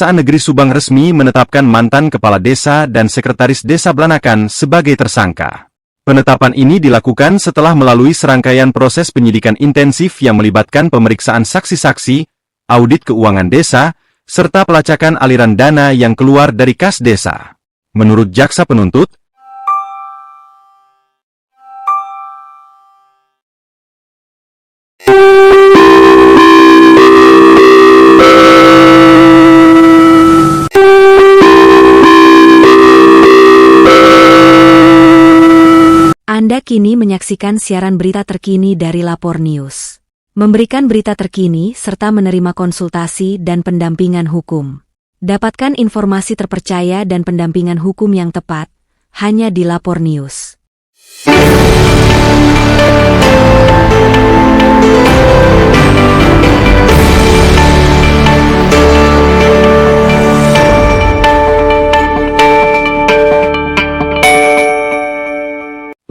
Kejaksaan Negeri Subang resmi menetapkan mantan Kepala Desa dan Sekretaris Desa Blanakan sebagai tersangka. Penetapan ini dilakukan setelah melalui serangkaian proses penyidikan intensif yang melibatkan pemeriksaan saksi-saksi, audit keuangan desa, serta pelacakan aliran dana yang keluar dari kas desa. Menurut jaksa penuntut, Anda kini menyaksikan siaran berita terkini dari Lapor News. Memberikan berita terkini serta menerima konsultasi dan pendampingan hukum. Dapatkan informasi terpercaya dan pendampingan hukum yang tepat hanya di Lapor News.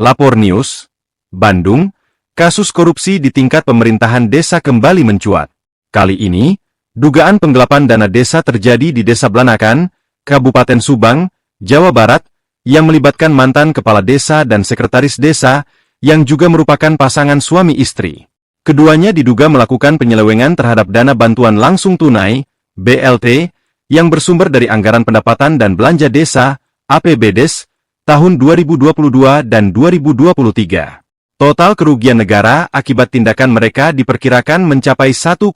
Lapor News, Bandung, kasus korupsi di tingkat pemerintahan desa kembali mencuat. Kali ini, dugaan penggelapan dana desa terjadi di Desa Blanakan, Kabupaten Subang, Jawa Barat, yang melibatkan mantan kepala desa dan sekretaris desa, yang juga merupakan pasangan suami istri. Keduanya diduga melakukan penyelewengan terhadap dana bantuan langsung tunai, BLT, yang bersumber dari Anggaran Pendapatan dan Belanja Desa, APBDes, tahun 2022 dan 2023. Total kerugian negara akibat tindakan mereka diperkirakan mencapai 1,5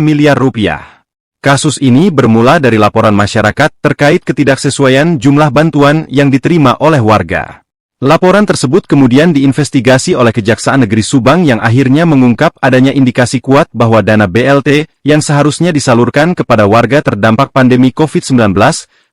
miliar rupiah. Kasus ini bermula dari laporan masyarakat terkait ketidaksesuaian jumlah bantuan yang diterima oleh warga. Laporan tersebut kemudian diinvestigasi oleh Kejaksaan Negeri Subang yang akhirnya mengungkap adanya indikasi kuat bahwa dana BLT yang seharusnya disalurkan kepada warga terdampak pandemi COVID-19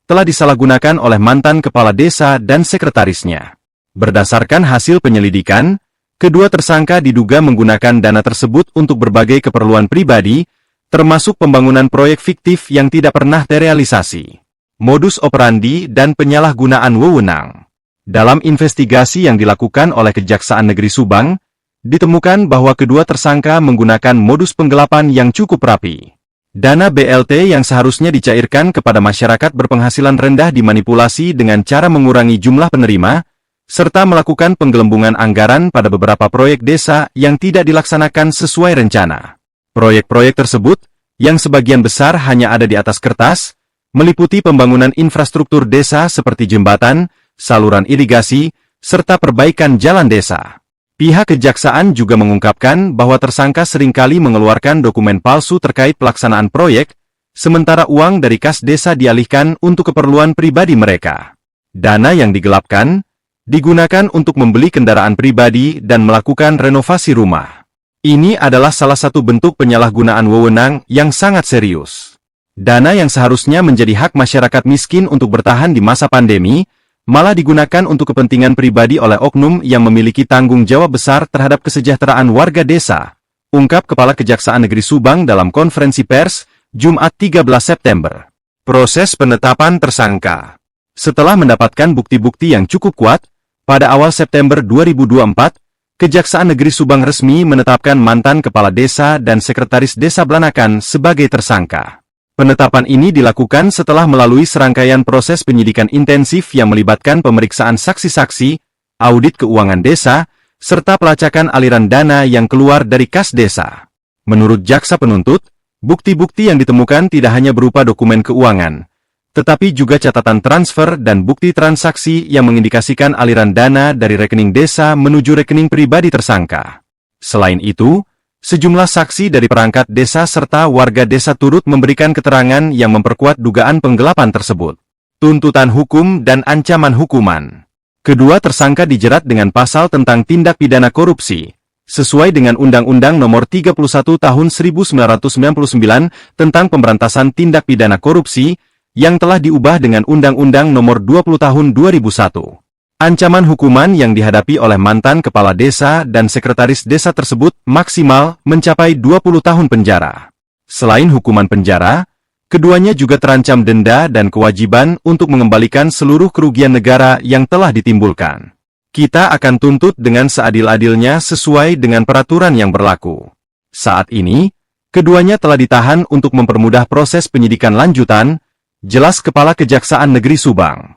telah disalahgunakan oleh mantan kepala desa dan sekretarisnya. Berdasarkan hasil penyelidikan, kedua tersangka diduga menggunakan dana tersebut untuk berbagai keperluan pribadi, termasuk pembangunan proyek fiktif yang tidak pernah terrealisasi. Modus operandi dan penyalahgunaan wewenang. Dalam investigasi yang dilakukan oleh Kejaksaan Negeri Subang, ditemukan bahwa kedua tersangka menggunakan modus penggelapan yang cukup rapi. Dana BLT yang seharusnya dicairkan kepada masyarakat berpenghasilan rendah dimanipulasi dengan cara mengurangi jumlah penerima, serta melakukan penggelembungan anggaran pada beberapa proyek desa yang tidak dilaksanakan sesuai rencana. Proyek-proyek tersebut, yang sebagian besar hanya ada di atas kertas, meliputi pembangunan infrastruktur desa seperti jembatan, saluran irigasi, serta perbaikan jalan desa. Pihak kejaksaan juga mengungkapkan bahwa tersangka seringkali mengeluarkan dokumen palsu terkait pelaksanaan proyek, sementara uang dari kas desa dialihkan untuk keperluan pribadi mereka. Dana yang digelapkan, digunakan untuk membeli kendaraan pribadi dan melakukan renovasi rumah. Ini adalah salah satu bentuk penyalahgunaan wewenang yang sangat serius. Dana yang seharusnya menjadi hak masyarakat miskin untuk bertahan di masa pandemi, malah digunakan untuk kepentingan pribadi oleh oknum yang memiliki tanggung jawab besar terhadap kesejahteraan warga desa, ungkap Kepala Kejaksaan Negeri Subang dalam konferensi pers, Jumat 13 September. Proses penetapan tersangka. Setelah mendapatkan bukti-bukti yang cukup kuat, pada awal September 2024, Kejaksaan Negeri Subang resmi menetapkan mantan Kepala Desa dan Sekretaris Desa Blanakan sebagai tersangka. Penetapan ini dilakukan setelah melalui serangkaian proses penyidikan intensif yang melibatkan pemeriksaan saksi-saksi, audit keuangan desa, serta pelacakan aliran dana yang keluar dari kas desa. Menurut jaksa penuntut, bukti-bukti yang ditemukan tidak hanya berupa dokumen keuangan, tetapi juga catatan transfer dan bukti transaksi yang mengindikasikan aliran dana dari rekening desa menuju rekening pribadi tersangka. Selain itu, sejumlah saksi dari perangkat desa serta warga desa turut memberikan keterangan yang memperkuat dugaan penggelapan tersebut. Tuntutan hukum dan ancaman hukuman. Kedua tersangka dijerat dengan pasal tentang tindak pidana korupsi, sesuai dengan Undang-Undang Nomor 31 Tahun 1999 tentang Pemberantasan Tindak Pidana Korupsi, yang telah diubah dengan Undang-Undang Nomor 20 Tahun 2001. Ancaman hukuman yang dihadapi oleh mantan kepala desa dan sekretaris desa tersebut maksimal mencapai 20 tahun penjara. Selain hukuman penjara, keduanya juga terancam denda dan kewajiban untuk mengembalikan seluruh kerugian negara yang telah ditimbulkan. Kita akan tuntut dengan seadil-adilnya sesuai dengan peraturan yang berlaku. Saat ini, keduanya telah ditahan untuk mempermudah proses penyidikan lanjutan, jelas Kepala Kejaksaan Negeri Subang.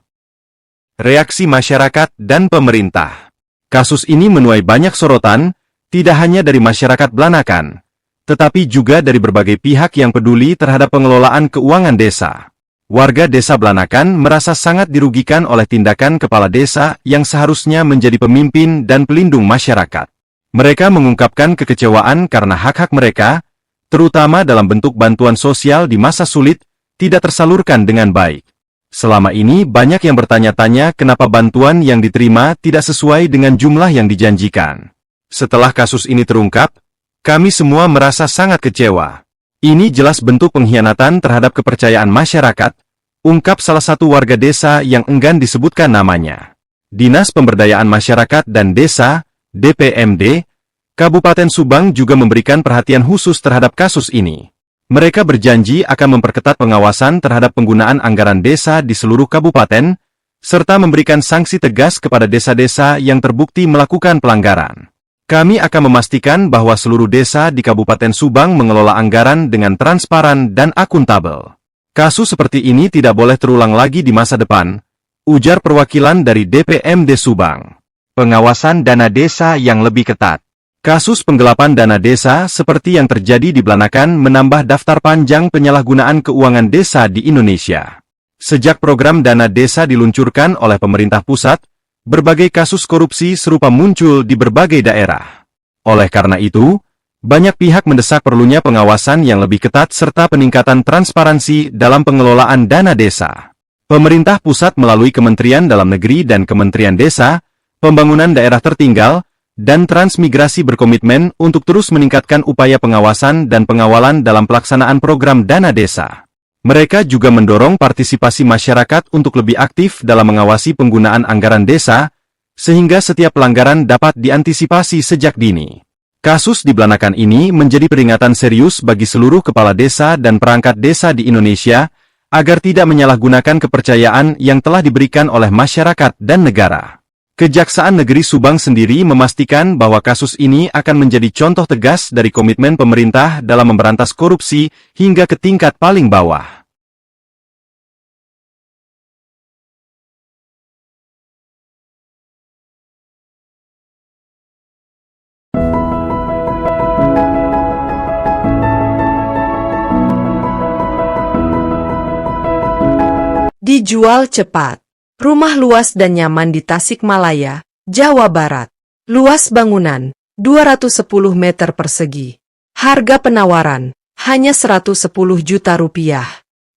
Reaksi masyarakat dan pemerintah. Kasus ini menuai banyak sorotan, tidak hanya dari masyarakat Blanakan, tetapi juga dari berbagai pihak yang peduli terhadap pengelolaan keuangan desa. Warga desa Blanakan merasa sangat dirugikan oleh tindakan kepala desa yang seharusnya menjadi pemimpin dan pelindung masyarakat. Mereka mengungkapkan kekecewaan karena hak-hak mereka, terutama dalam bentuk bantuan sosial di masa sulit, tidak tersalurkan dengan baik. Selama ini banyak yang bertanya-tanya kenapa bantuan yang diterima tidak sesuai dengan jumlah yang dijanjikan. Setelah kasus ini terungkap, kami semua merasa sangat kecewa. Ini jelas bentuk pengkhianatan terhadap kepercayaan masyarakat, ungkap salah satu warga desa yang enggan disebutkan namanya. Dinas Pemberdayaan Masyarakat dan Desa, DPMD, Kabupaten Subang juga memberikan perhatian khusus terhadap kasus ini. Mereka berjanji akan memperketat pengawasan terhadap penggunaan anggaran desa di seluruh kabupaten, serta memberikan sanksi tegas kepada desa-desa yang terbukti melakukan pelanggaran. Kami akan memastikan bahwa seluruh desa di Kabupaten Subang mengelola anggaran dengan transparan dan akuntabel. Kasus seperti ini tidak boleh terulang lagi di masa depan, ujar perwakilan dari DPMD Subang. Pengawasan dana desa yang lebih ketat. Kasus penggelapan dana desa seperti yang terjadi di Blanakan menambah daftar panjang penyalahgunaan keuangan desa di Indonesia. Sejak program dana desa diluncurkan oleh pemerintah pusat, berbagai kasus korupsi serupa muncul di berbagai daerah. Oleh karena itu, banyak pihak mendesak perlunya pengawasan yang lebih ketat serta peningkatan transparansi dalam pengelolaan dana desa. Pemerintah pusat melalui Kementerian Dalam Negeri dan Kementerian Desa, Pembangunan Daerah Tertinggal, dan Transmigrasi berkomitmen untuk terus meningkatkan upaya pengawasan dan pengawalan dalam pelaksanaan program dana desa. Mereka juga mendorong partisipasi masyarakat untuk lebih aktif dalam mengawasi penggunaan anggaran desa, sehingga setiap pelanggaran dapat diantisipasi sejak dini. Kasus di Blanakan ini menjadi peringatan serius bagi seluruh kepala desa dan perangkat desa di Indonesia, agar tidak menyalahgunakan kepercayaan yang telah diberikan oleh masyarakat dan negara. Kejaksaan Negeri Subang sendiri memastikan bahwa kasus ini akan menjadi contoh tegas dari komitmen pemerintah dalam memberantas korupsi hingga ke tingkat paling bawah. Dijual cepat. Rumah luas dan nyaman di Tasikmalaya, Jawa Barat. Luas bangunan, 210 meter persegi. Harga penawaran, hanya 110 juta rupiah.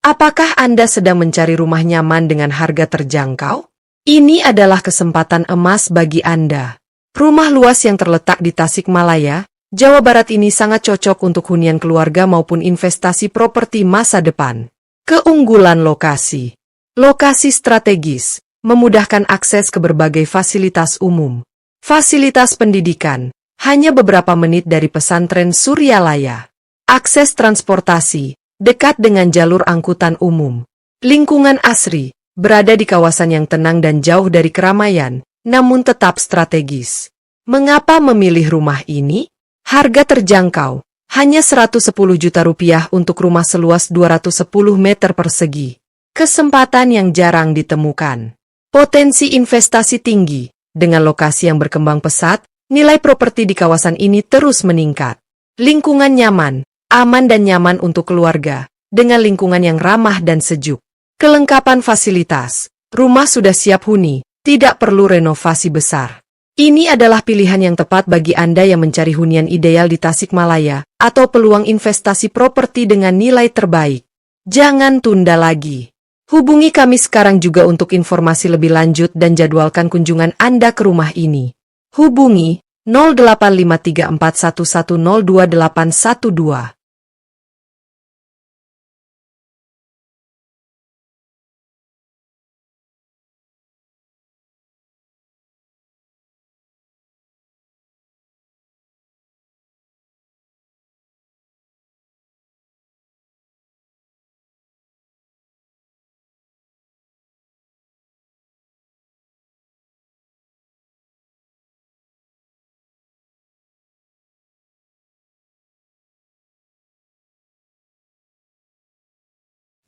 Apakah Anda sedang mencari rumah nyaman dengan harga terjangkau? Ini adalah kesempatan emas bagi Anda. Rumah luas yang terletak di Tasikmalaya, Jawa Barat ini sangat cocok untuk hunian keluarga maupun investasi properti masa depan. Keunggulan lokasi. Lokasi strategis, memudahkan akses ke berbagai fasilitas umum. Fasilitas pendidikan, hanya beberapa menit dari pesantren Suryalaya. Akses transportasi, dekat dengan jalur angkutan umum. Lingkungan asri, berada di kawasan yang tenang dan jauh dari keramaian, namun tetap strategis. Mengapa memilih rumah ini? Harga terjangkau, hanya 110 juta rupiah untuk rumah seluas 210 meter persegi. Kesempatan yang jarang ditemukan. Potensi investasi tinggi. Dengan lokasi yang berkembang pesat, nilai properti di kawasan ini terus meningkat. Lingkungan nyaman, aman dan nyaman untuk keluarga, dengan lingkungan yang ramah dan sejuk. Kelengkapan fasilitas. Rumah sudah siap huni, tidak perlu renovasi besar. Ini adalah pilihan yang tepat bagi Anda yang mencari hunian ideal di Tasikmalaya, atau peluang investasi properti dengan nilai terbaik. Jangan tunda lagi. Hubungi kami sekarang juga untuk informasi lebih lanjut dan jadwalkan kunjungan Anda ke rumah ini. Hubungi 085341102812.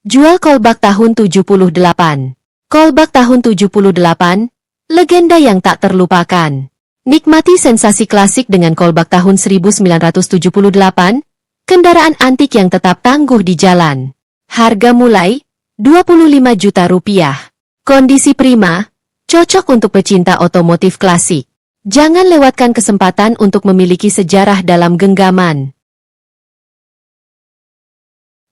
Jual kolbak tahun 78. Kolbak tahun 78, legenda yang tak terlupakan. Nikmati sensasi klasik dengan kolbak tahun 1978, kendaraan antik yang tetap tangguh di jalan. Harga mulai 25 juta rupiah. Kondisi prima, cocok untuk pecinta otomotif klasik. Jangan lewatkan kesempatan untuk memiliki sejarah dalam genggaman.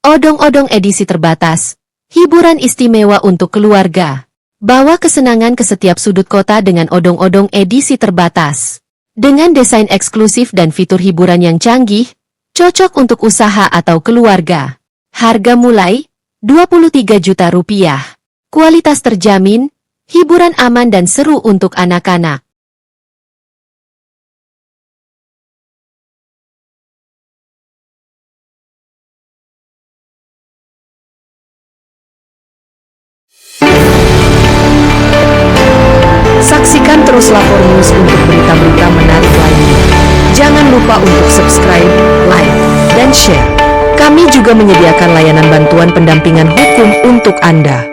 Odong-odong edisi terbatas, hiburan istimewa untuk keluarga. Bawa kesenangan ke setiap sudut kota dengan odong-odong edisi terbatas. Dengan desain eksklusif dan fitur hiburan yang canggih, cocok untuk usaha atau keluarga. Harga mulai 23 juta rupiah. Kualitas terjamin, hiburan aman dan seru untuk anak-anak. Saksikan terus Lapor News untuk berita-berita menarik lainnya. Jangan lupa untuk subscribe, like, dan share. Kami juga menyediakan layanan bantuan pendampingan hukum untuk Anda.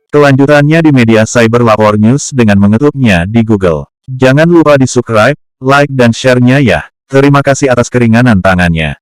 Kelanjutannya di media cyber Lapor News dengan mengetupnya di Google. Jangan lupa di subscribe, like dan share-nya ya. Terima kasih atas keringanan tangannya.